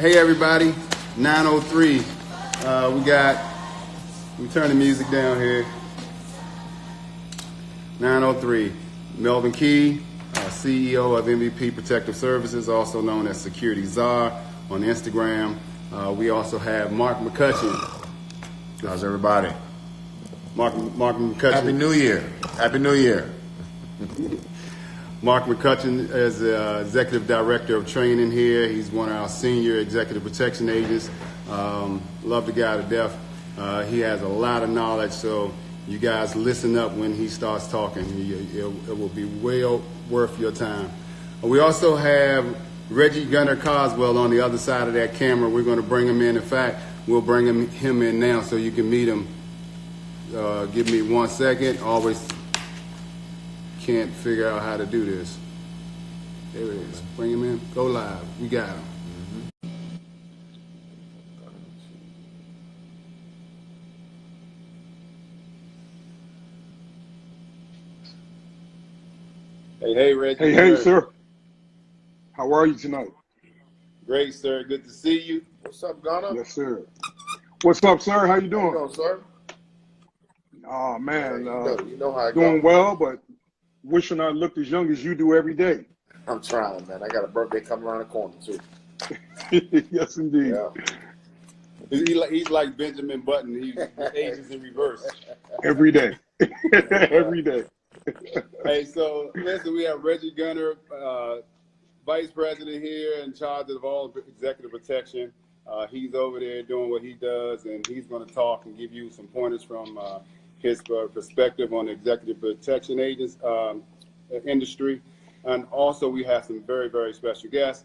Hey everybody, 9:03. We turn the music down here. 9:03. Melvin Key, CEO of MVP Protective Services, also known as Security Czar on Instagram. We also have Mark McCutcheon. How's everybody? Mark McCutcheon. Happy New Year. Happy New Year. Mark McCutcheon is the Executive Director of Training here. He's one of our senior executive protection agents. Love the guy to death. He has a lot of knowledge, so you guys listen up when he starts talking. It will be well worth your time. We also have Reggie Gunner Coswell on the other side of that camera. We're going to bring him in. In fact, we'll bring him in now so you can meet him. Give me 1 second. Always can't figure out how to do this. There it is. Bring him in. Go live. We got him. Hey, Reggie. Hey, sir. How are you tonight? Great, sir. Good to see you. What's up, Gunner? Yes, sir. What's up, sir? How you doing? How you doing, sir? Oh, man. You know how I doing go. well, but wishing I looked as young as you do every day. I'm trying, man. I got a birthday coming around the corner, too. Yes, indeed. Yeah. He's like Benjamin Button. He ages in reverse. Every day. Every day. Hey, so listen, we have Reggie Gunner, Vice President here in charge of all executive protection. He's over there doing what he does, and he's going to talk and give you some pointers from his perspective on the executive protection agents industry. And also we have some very, very special guests.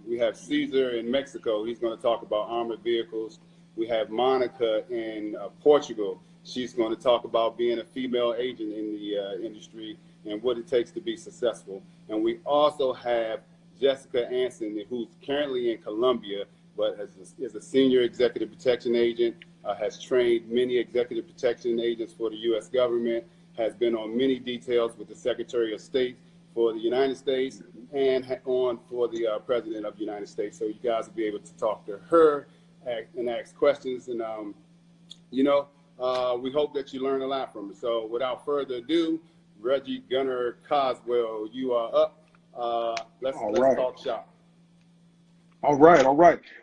We have Cesar in Mexico. He's going to talk about armored vehicles. We have Monica in Portugal. She's going to talk about being a female agent in the industry and what it takes to be successful. And we also have Jessica Anson, who's currently in Colombia, but is a senior executive protection agent, has trained many executive protection agents for the U.S. government, has been on many details with the Secretary of State for the United States and on for the President of the United States. So you guys will be able to talk to her and ask questions. And, we hope that you learn a lot from it. So without further ado, Reggie Gunner Coswell, you are up. Let's talk shop. All right.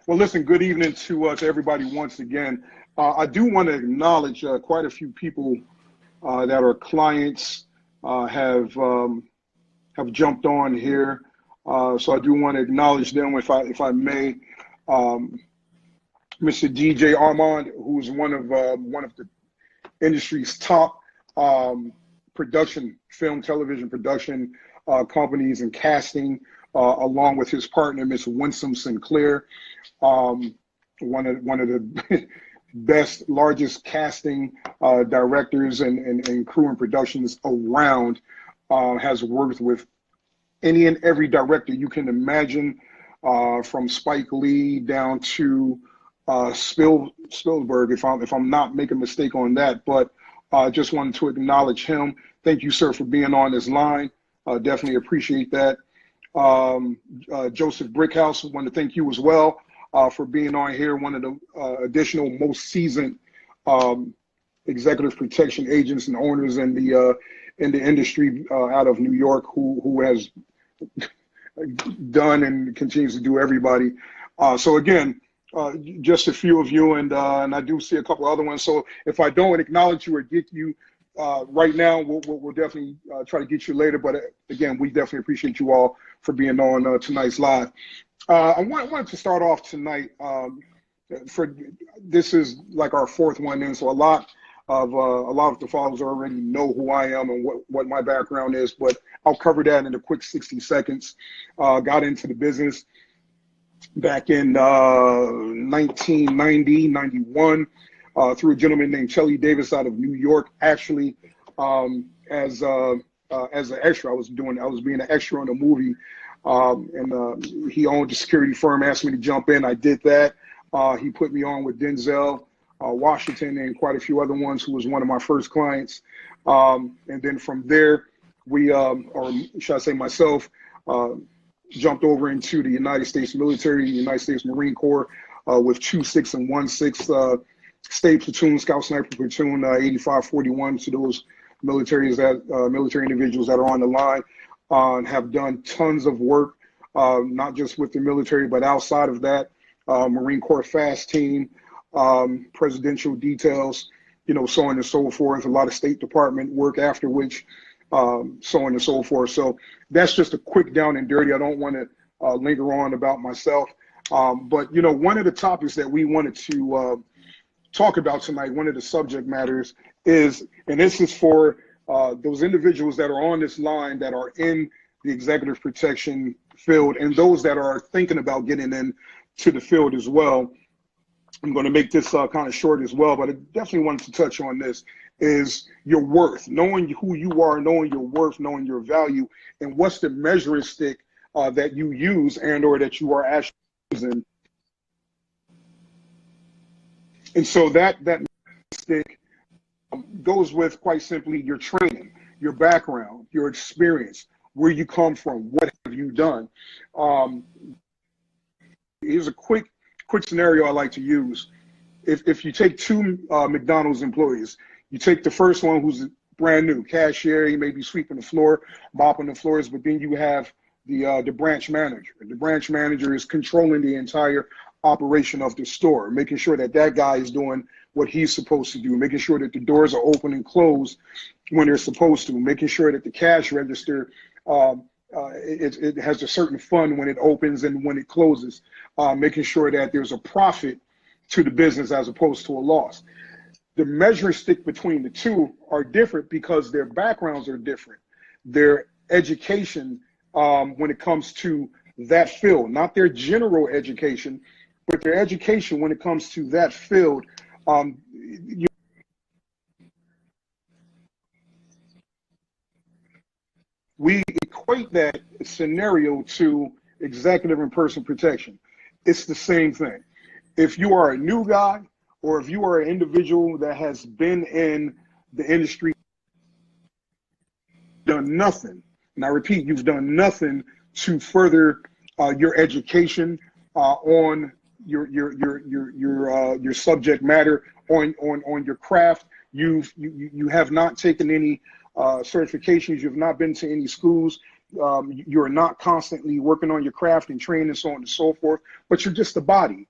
Well, listen, good evening to everybody once again. I do want to acknowledge quite a few people that are clients have jumped on here. So I do want to acknowledge them if I may. Mr. DJ Armand, who's one of the industry's top film, television production companies and casting, along with his partner, Miss Winsome Sinclair, one of the best, largest casting directors and crew and productions around. Has worked with any and every director you can imagine, from Spike Lee down to Spielberg, if I'm not making a mistake on that. But just wanted to acknowledge him. Thank you, sir, for being on this line. Definitely appreciate that. Joseph Brickhouse, want to thank you as well for being on here. One of the additional most seasoned executive protection agents and owners in the industry out of New York, who has done and continues to do everybody. So again, just a few of you, and I do see a couple other ones. So if I don't acknowledge you or get you right now, we'll definitely try to get you later. But again, we definitely appreciate you all for being on tonight's live. I wanted to start off tonight. This is like our fourth one in, so a lot of the followers already know who I am and what my background is, but I'll cover that in a quick 60 seconds. Got into the business back in 1990, 91, through a gentleman named Chelly Davis out of New York, actually, as an extra. I was being an extra in a movie, and he owned a security firm, asked me to jump in. I did that. He put me on with Denzel Washington and quite a few other ones, who was one of my first clients. And then from there, we, or should I say myself, jumped over into the United States military, the United States Marine Corps, with 2-6 and 1-6 state platoon, scout sniper platoon, 8541 to those military individuals that are on the line, have done tons of work, not just with the military, but outside of that, Marine Corps FAST team, presidential details, so on and so forth, a lot of State Department work after which, so on and so forth. So that's just a quick down and dirty. I don't want to linger on about myself. But, one of the topics that we wanted to talk about tonight, one of the subject matters is, and this is for those individuals that are on this line that are in the executive protection field and those that are thinking about getting into the field as well. I'm going to make this kind of short as well, but I definitely wanted to touch on this, is your worth, knowing who you are, knowing your worth, knowing your value, and what's the measuring stick that you use and or that you are actually using. And so that stick goes with, quite simply, your training, your background, your experience, where you come from, what have you done. Here's a quick scenario I like to use. If you take two McDonald's employees, you take the first one who's brand new, cashier, he may be sweeping the floor, mopping the floors, but then you have the branch manager. The branch manager is controlling the entire operation of the store, making sure that guy is doing what he's supposed to do, making sure that the doors are open and closed when they're supposed to, making sure that the cash register it has a certain fund when it opens and when it closes, making sure that there's a profit to the business as opposed to a loss. The measuring stick between the two are different because their backgrounds are different. Their education, when it comes to that field, not their general education, but their education when it comes to that field, we equate that scenario to executive and personal protection. It's the same thing. If you are a new guy or if you are an individual that has been in the industry, done nothing, and I repeat, you've done nothing to further your education on your subject matter, on your craft. You have not taken any certifications. You've not been to any schools. You're not constantly working on your craft and training, so on and so forth, but you're just a body.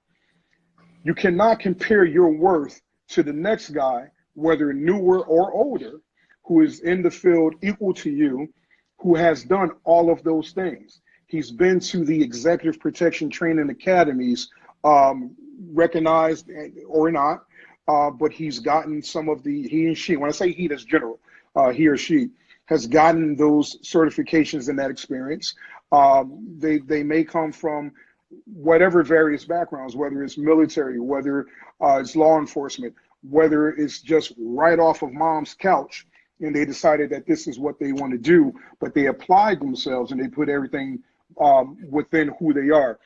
You cannot compare your worth to the next guy, whether newer or older, who is in the field equal to you, who has done all of those things. He's been to the executive protection training academies, recognized or not, but he's gotten some of he and she, when I say he, that's general, he or she has gotten those certifications and that experience. They may come from whatever various backgrounds, whether it's military, whether it's law enforcement, whether it's just right off of mom's couch and they decided that this is what they want to do, but they applied themselves and they put everything within who they are.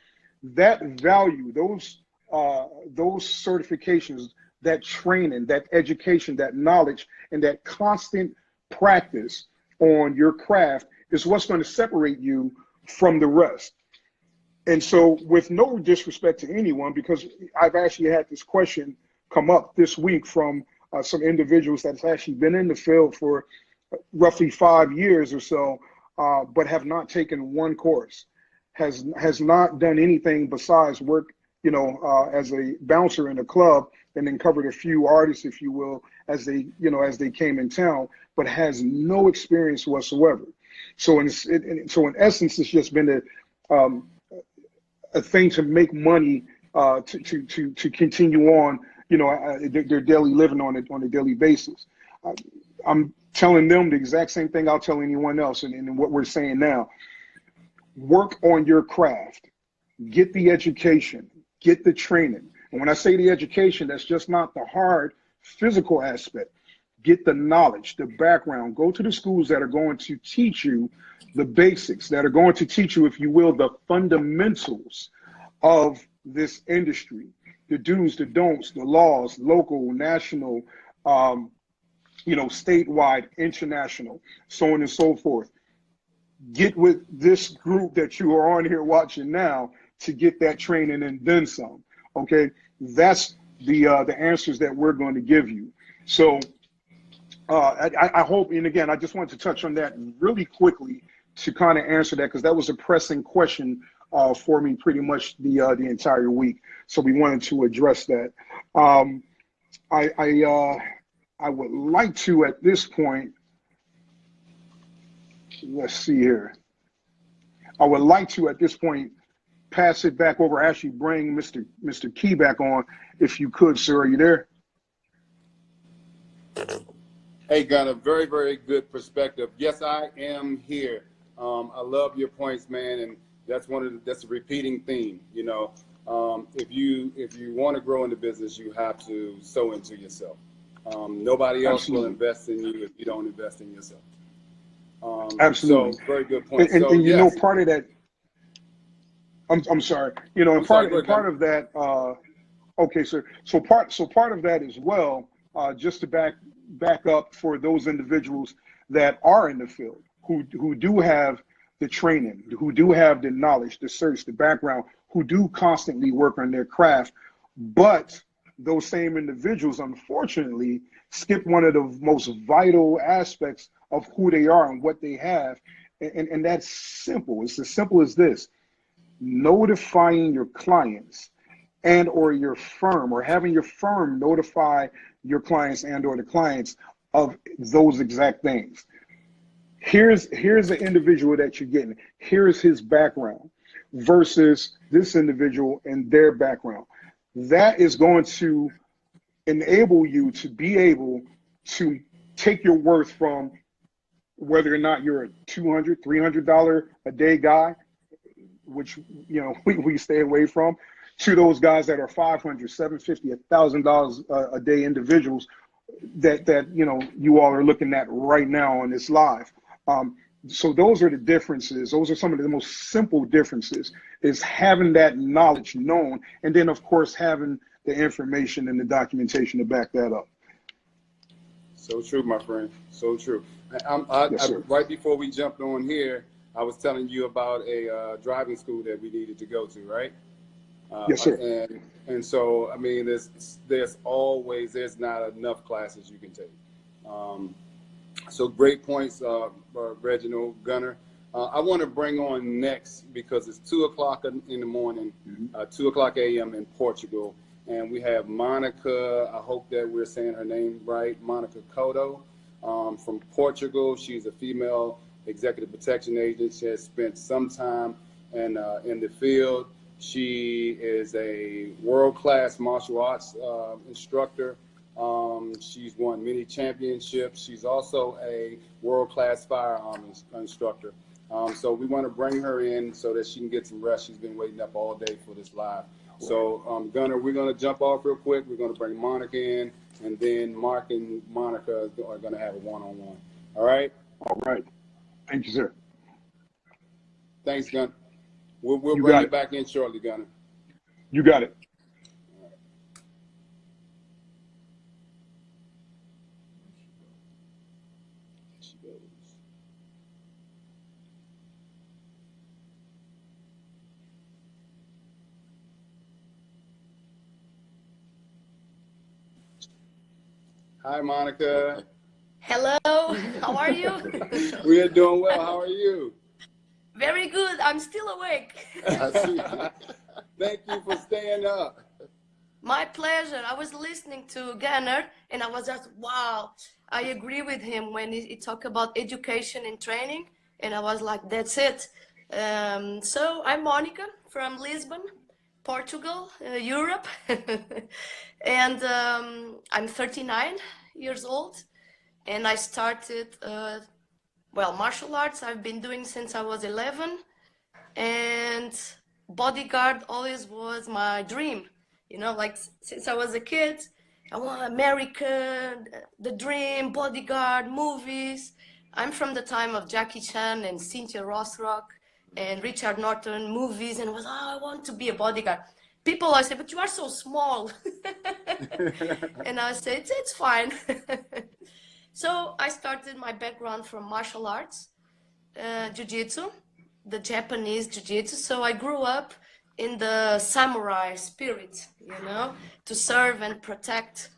That value, those certifications, that training, that education, that knowledge, and that constant practice on your craft is what's going to separate you from the rest. And so, with no disrespect to anyone, because I've actually had this question come up this week from some individuals that's actually been in the field for roughly 5 years or so, but have not taken one course, has not done anything besides work, as a bouncer in a club, and then covered a few artists, if you will, as they came in town, but has no experience whatsoever. So in essence, it's just been a thing to make money, to continue on, their daily living on a daily basis. I'm telling them the exact same thing I'll tell anyone else, and what we're saying now. Work on your craft, get the education, get the training. And when I say the education, that's just not the hard physical aspect. Get the knowledge, the background. Go to the schools that are going to teach you the basics, that are going to teach you, if you will, the fundamentals of this industry, the do's, the don'ts, the laws, local, national, statewide, international, so on and so forth. get with this group that you are on here watching now to get that training and then some. Okay, that's the answers that we're going to give you. So I hope, and again, I just wanted to touch on that really quickly to kind of answer that, because that was a pressing question for me pretty much the entire week. So we wanted to address that. I would like to, at this point, let's see here. I would like to, at this point, pass it back over, actually bring Mr. Key back on, if you could, sir. Are you there? Hey, Gunner, very, very good perspective. Yes, I am here. I love your points, man, and that's that's a repeating theme. You know, if you want to grow in the business, you have to sow into yourself. Nobody else will invest in you if you don't invest in yourself. Absolutely. So very good point. And so you yes. know, part of that. I'm sorry. You know, and part of that. Okay, sir. So part of that as well. Just to back up for those individuals that are in the field, who do have the training, who do have the knowledge, the search, the background, who do constantly work on their craft, but those same individuals, unfortunately, skip one of the most vital aspects of who they are and what they have. And that's simple. It's as simple as this: notifying your clients and or your firm, or having your firm notify your clients and or the clients of those exact things. Here's the individual that you're getting. Here's his background versus this individual and their background. That is going to enable you to be able to take your worth from whether or not you're a $200, $300 a day guy, which, you know, we stay away from, to those guys that are $500, $750, $1,000 a day individuals that you know you all are looking at right now on this live. So those are the differences. Those are some of the most simple differences, is having that knowledge known, and then of course having the information and the documentation to back that up. So true, my friend. So true. Yes, sir. Right before we jumped on here, I was telling you about a driving school that we needed to go to, right? Yes, sir. And so, I mean, there's not enough classes you can take. So great points, Reginald, Gunner. I want to bring on next, because it's 2 o'clock in the morning, 2 o'clock a.m. in Portugal. And we have Monica, I hope that we're saying her name right, Monica Couto, from Portugal. She's a female executive protection agent. She has spent some time in the field. She is a world-class martial arts instructor. She's won many championships. She's also a world-class firearm instructor. So we want to bring her in so that she can get some rest. She's been waiting up all day for this live. So Gunner, we're going to jump off real quick. We're going to bring Monica in, and then Mark and Monica are going to have a one-on-one. All right? All right. Thank you, sir. Thanks, Gunner. We'll bring you back in shortly, Gunner. You got it. Hi, Monica. Hello, how are you? We are doing well. How are you? Very good. I'm still awake. I see. Thank you for staying up. My pleasure. I was listening to Gunner and I was just, wow, I agree with him when he talked about education and training. And I was like, that's it. So I'm Monica from Lisbon, Portugal, Europe. And I'm 39 years old. And I started, martial arts I've been doing since I was 11. And bodyguard always was my dream. You know, like since I was a kid, I want America, the dream, bodyguard, movies. I'm from the time of Jackie Chan and Cynthia Rothrock and Richard Norton movies, and was, I want to be a bodyguard. People always say, but you are so small. And I said, it's fine. So I started my background from martial arts. jiu-jitsu, the Japanese jiu-jitsu. So I grew up in the samurai spirit, you know, to serve and protect.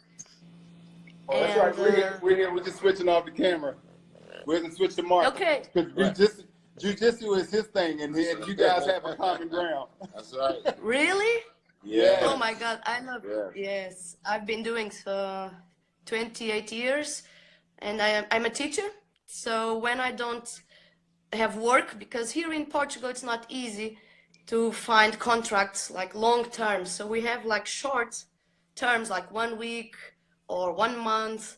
Oh, that's And right. We're here. We're just switching off the camera. We're going to switch to Mark. okay, Because jiu-jitsu is his thing, and you guys have a common ground. That's right. really? Yeah. Oh my God, I love it. Yeah. Yes, I've been doing so 28 years, and I'm a teacher. So when I don't have work, because here in Portugal it's not easy to find contracts like long term. So we have like short terms, like 1 week or 1 month,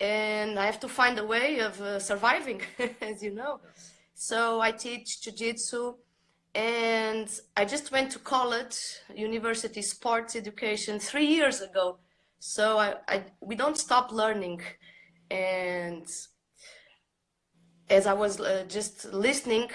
and I have to find a way of surviving, as you know. So I teach jiu-jitsu, and I just went to college, university sports education 3 years ago. So we don't stop learning. And as I was just listening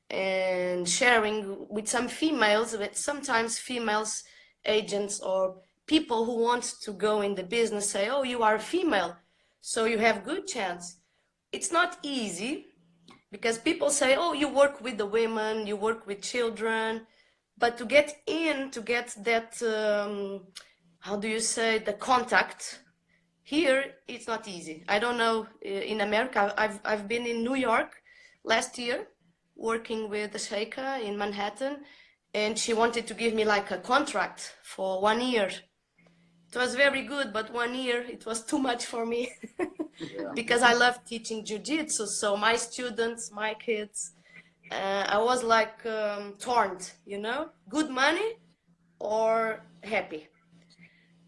and sharing with some females, with sometimes females agents or people who want to go in the business say, oh, you are a female, so you have good chance. It's not easy, because people say, oh, you work with the women, you work with children, but to get in, to get that, how do you say, the contact, here it's not easy. I don't know, in America, I've been in New York last year, working with the Sheikha in Manhattan, and she wanted to give me like a contract for 1 year. It was very good, but 1 year, it was too much for me. Because I love teaching jiu-jitsu, so my students, my kids, I was like torn, you know, good money or happy.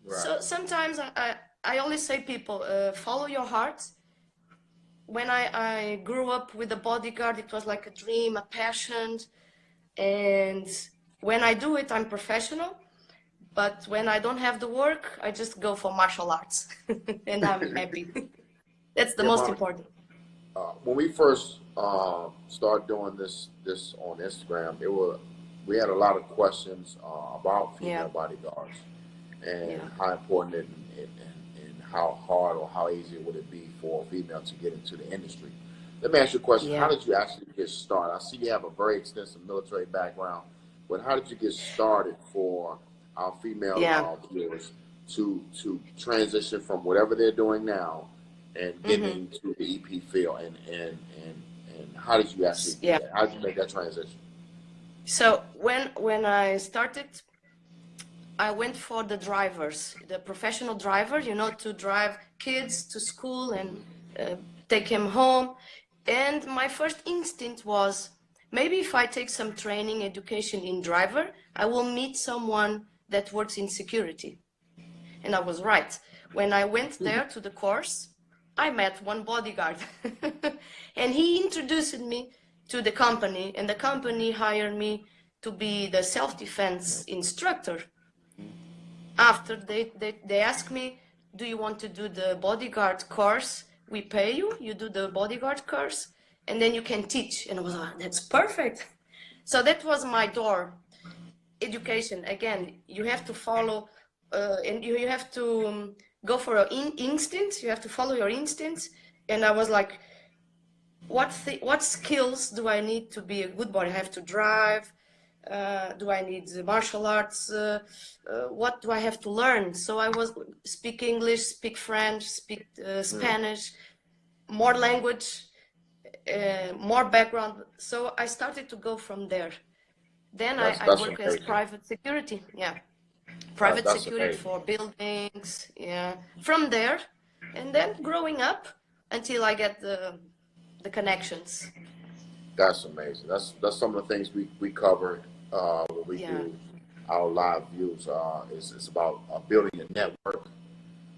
Right. So sometimes I always say people, follow your heart. When I grew up with a bodyguard, it was like a dream, a passion, and when I do it, I'm professional. But when I don't have the work, I just go for martial arts, and I'm happy. That's the most Monica, important. when we first started doing this on Instagram, we had a lot of questions about female bodyguards and how important and how hard or how easy would it be for a female to get into the industry. Let me ask you a question. How did you actually get started? I see you have a very extensive military background, but how did you get started for our female viewers to transition from whatever they're doing now and getting into the EP field, and how did you actually do that? How did you make that transition? So when I started, I went for the drivers, the professional driver, you know, to drive kids to school and take them home. And my first instinct was, maybe if I take some training, education in driver, I will meet someone that works in security. And I was right. When I went there to the course, I met one bodyguard and he introduced me to the company, and the company hired me to be the self-defense instructor. After they asked me, do you want to do the bodyguard course? We pay you, you do the bodyguard course, and then you can teach. And I was like, that's perfect. So that was my door. Education, again, you have to follow, and you have to go for your instincts, you have to follow your instincts. And I was like, what skills do I need to be a good body? I have to drive, do I need martial arts, what do I have to learn? So I was speak English, speak French, speak Spanish, more language, more background. So I started to go from there. Then I work amazing. as private security, private That's security amazing. for buildings, from there, and then growing up until I get the connections. That's amazing. That's some of the things we cover when we do our live views. It's about building a network,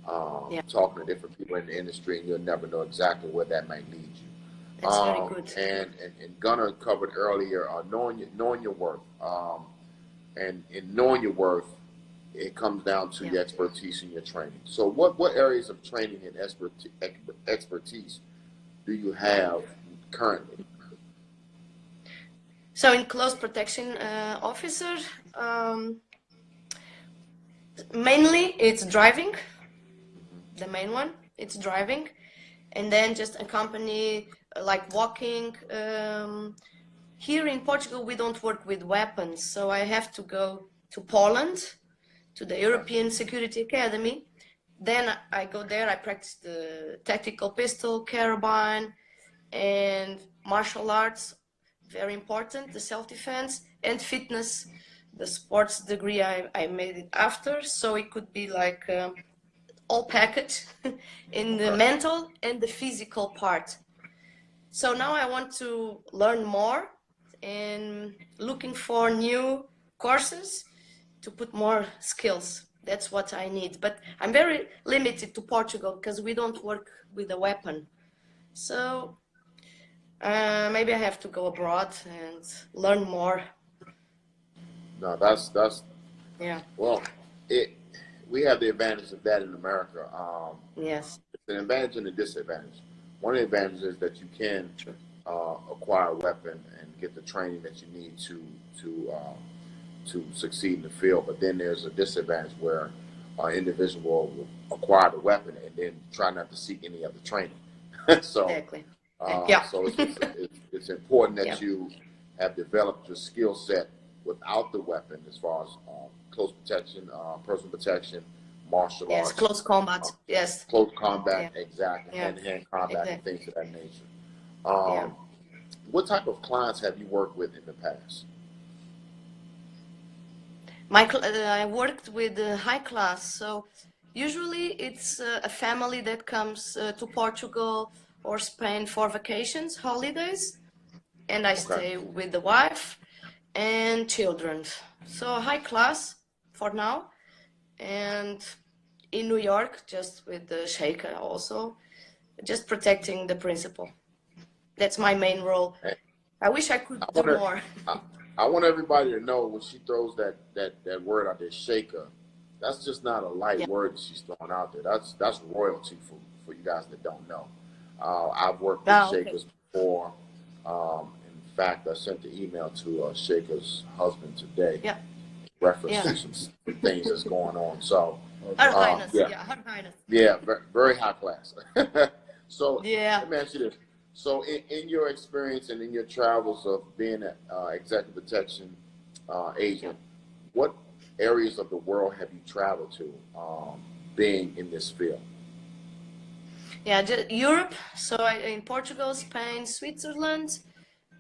talking to different people in the industry, and you'll never know exactly where that might lead you. That's very good. And Gunnar covered earlier knowing your worth, and in knowing your worth, it comes down to your expertise and your training. So what areas of training and expertise do you have currently? So in close protection officer, mainly it's driving, the main one, it's driving, and then just accompany like walking. Here in Portugal, we don't work with weapons, so I have to go to Poland, to the European Security Academy. Then I go there, I practice the tactical pistol, carabine, and martial arts, very important, the self-defense, and fitness. The sports degree, I made it after, so it could be like all package in the mental and the physical part. So now I want to learn more and looking for new courses to put more skills. That's what I need. But I'm very limited to Portugal because we don't work with a weapon. So maybe I have to go abroad and learn more. No, that's Yeah. well, we have the advantage of that in America. Yes. It's an advantage and a disadvantage. One of the advantages is that you can acquire a weapon and get the training that you need to succeed in the field. But then there's a disadvantage where an individual will acquire the weapon and then try not to seek any other training. So, exactly. So it's important that you have developed your skill set without the weapon, as far as close protection, personal protection, martial arts. Yes, close combat. Yes. Close combat, exactly. Yeah. Hand-to-hand combat, Exactly. and things of that nature. What type of clients have you worked with in the past? I worked with high class, so usually it's a family that comes to Portugal or Spain for vacations, holidays, and I stay with the wife and children. So high class for now, and in New York, just with the Sheikh also, just protecting the principal. That's my main role. I wish I could do more. I want everybody to know when she throws that word out there, shaker, that's just not a light word that she's throwing out there. That's royalty for you guys that don't know. I've worked with shakers before. In fact, I sent the email to Shaker's husband today. Reference to some things that's going on. So, Her Highness, Her Highness. Yeah, very high class. So, let me ask you this. So, in your experience and in your travels of being an executive protection agent, what areas of the world have you traveled to being in this field? Yeah, just Europe. So in Portugal, Spain, Switzerland,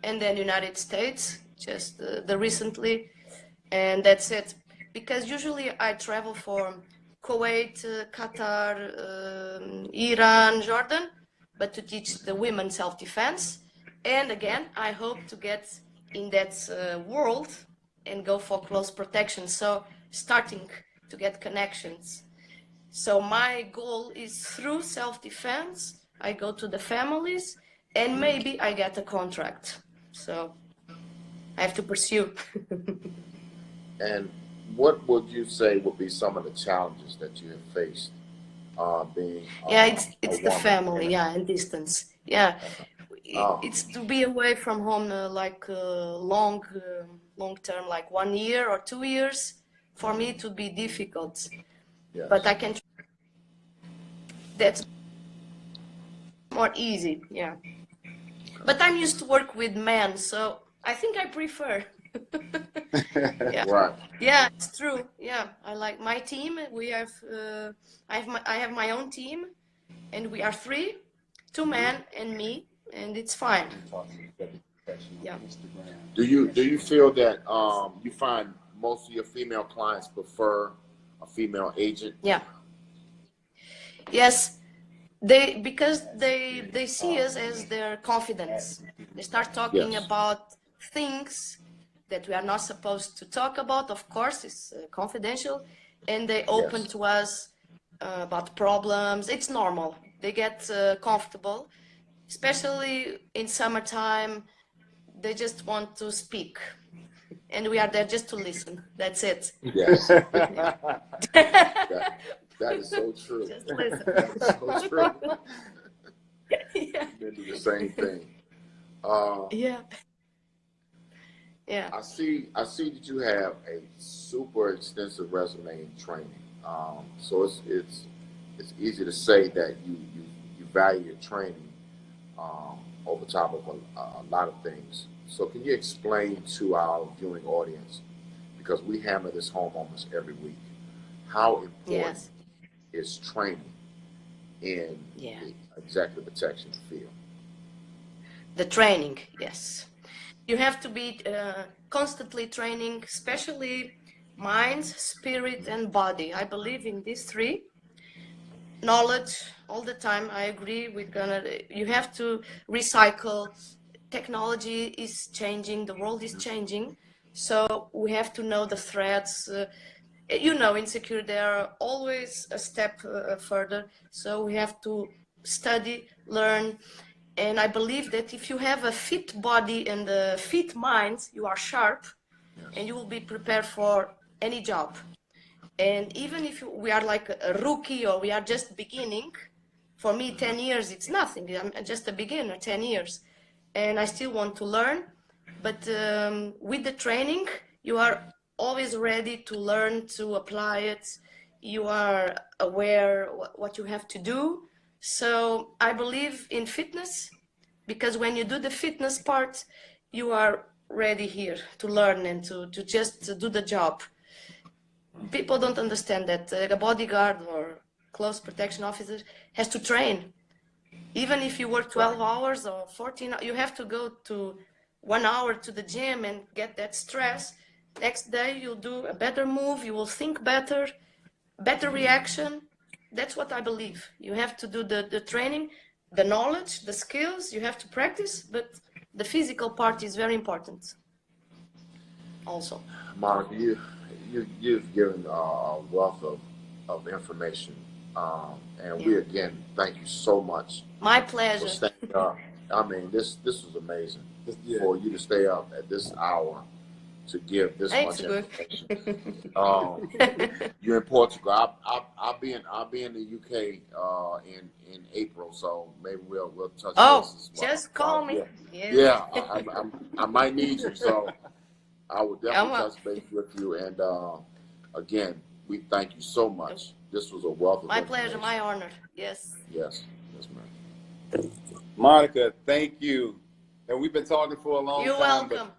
and then United States, just the recently. And that's it. Because usually I travel for Kuwait, Qatar, Iran, Jordan, but to teach the women self-defense. And again, I hope to get in that world and go for close protection. So starting to get connections. So my goal is through self-defense, I go to the families and maybe I get a contract. So I have to pursue. And what would you say would be some of the challenges that you have faced being it's the family, and distance. It's to be away from home like long term, like 1 year or 2 years. For me, it would be difficult. But I can. That's more easy, But I'm used to work with men, so I think I prefer. Right. Yeah, it's true. Yeah, I like my team. We have, I have my own team, and we are 3, 2 men and me, and it's fine. Yeah. Do you feel that you find most of your female clients prefer a female agent? Yeah. Yes, because they see us as their confidence. They start talking about things that we are not supposed to talk about. Of course, it's confidential, and they open to us about problems. It's normal. They get comfortable, especially in summertime. They just want to speak, and we are there just to listen. That's it. Yes. That is so true. Just listen. That is so true. They do the same thing. I see that you have a super extensive resume in training. So it's easy to say that you value your training over top of a lot of things. So can you explain to our viewing audience, because we hammer this home almost every week, how important Yes. is training in Yeah. the executive protection field? The training, yes. You have to be constantly training, especially mind, spirit, and body. I believe in these three. Knowledge all the time. I agree with Gunnar. You have to recycle. Technology is changing. The world is changing. So we have to know the threats. Insecure, they are always a step further. So we have to study, learn. And I believe that if you have a fit body and a fit mind, you are sharp, and you will be prepared for any job. And even if we are like a rookie or we are just beginning, for me, 10 years, it's nothing. I'm just a beginner, 10 years. And I still want to learn. But with the training, you are always ready to learn, to apply it. You are aware what you have to do. So I believe in fitness, because when you do the fitness part, you are ready here to learn and to just do the job. People don't understand that a bodyguard or close protection officer has to train. Even if you work 12 hours or 14, you have to go to 1 hour to the gym and get that stress. Next day you'll do a better move, you will think better, better reaction. That's what I believe. You have to do the training, the knowledge, the skills, you have to practice, but the physical part is very important also. Monica, you've given a wealth of information, and we again thank you so much. My For pleasure. staying up. I mean, this was amazing for you to stay up at this hour to give this Thanks, much good. information. You're in Portugal. I'll be in the UK in April, so maybe we'll touch bases. Just call me. Yeah, I might need you, so I will definitely touch base with you. And again, we thank you so much. This was a wealth of My information. pleasure, my honor. Yes. Yes, ma'am. Monica, thank you. And we've been talking for a long You're time. welcome.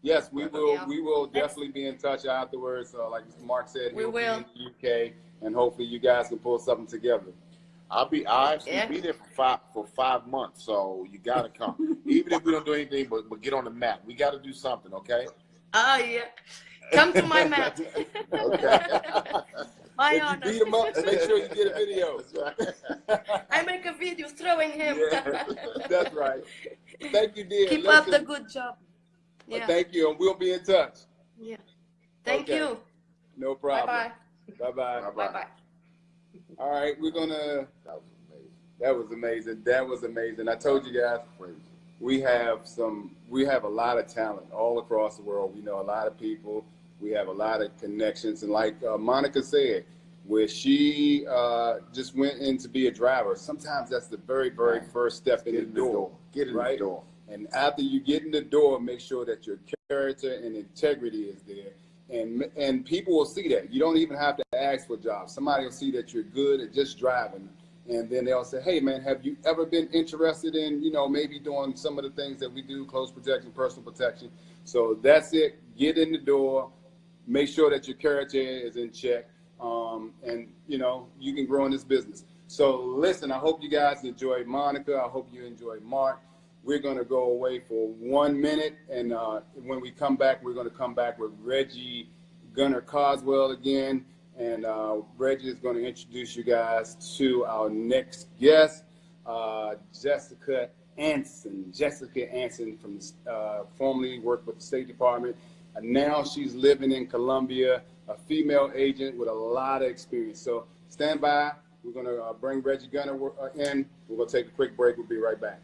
Yes, we will. Yeah. We will definitely be in touch afterwards. Like Mark said, We he'll be will. in the UK, and hopefully you guys can pull something together. I'll actually be there for 5 months, so you gotta come. Even if we don't do anything but get on the map. We gotta do something, okay? Oh, yeah. Come to my mat. Okay. My If honor. you beat him up, make sure you get a video. I make a video throwing him. Yeah, that's right. Thank you, dear. Keep up the good job. Yeah. Thank you, and we'll be in touch. Yeah. Thank you. No problem. Bye-bye. Bye-bye. Bye-bye. All right, we're gonna. That was amazing. That was amazing. I told you guys, we have a lot of talent all across the world. We know a lot of people. We have a lot of connections, and like Monica said, where she just went in to be a driver. Sometimes that's the very, very first step in the door. Get in the door. And after you get in the door, make sure that your character and integrity is there. And people will see that. You don't even have to ask for jobs. Somebody will see that you're good at just driving. And then they'll say, hey, man, have you ever been interested in, maybe doing some of the things that we do, close protection, personal protection? So that's it. Get in the door. Make sure that your character is in check. And, you can grow in this business. So listen, I hope you guys enjoyed Monica. I hope you enjoyed Mark. We're going to go away for 1 minute. And when we come back, we're going to come back with Reggie Gunnar Coswell again. And Reggie is going to introduce you guys to our next guest, Jessica Anson. Jessica Anson from formerly worked with the State Department. And now she's living in Colombia, a female agent with a lot of experience. So stand by. We're going to bring Reggie Gunnar in. We're going to take a quick break. We'll be right back.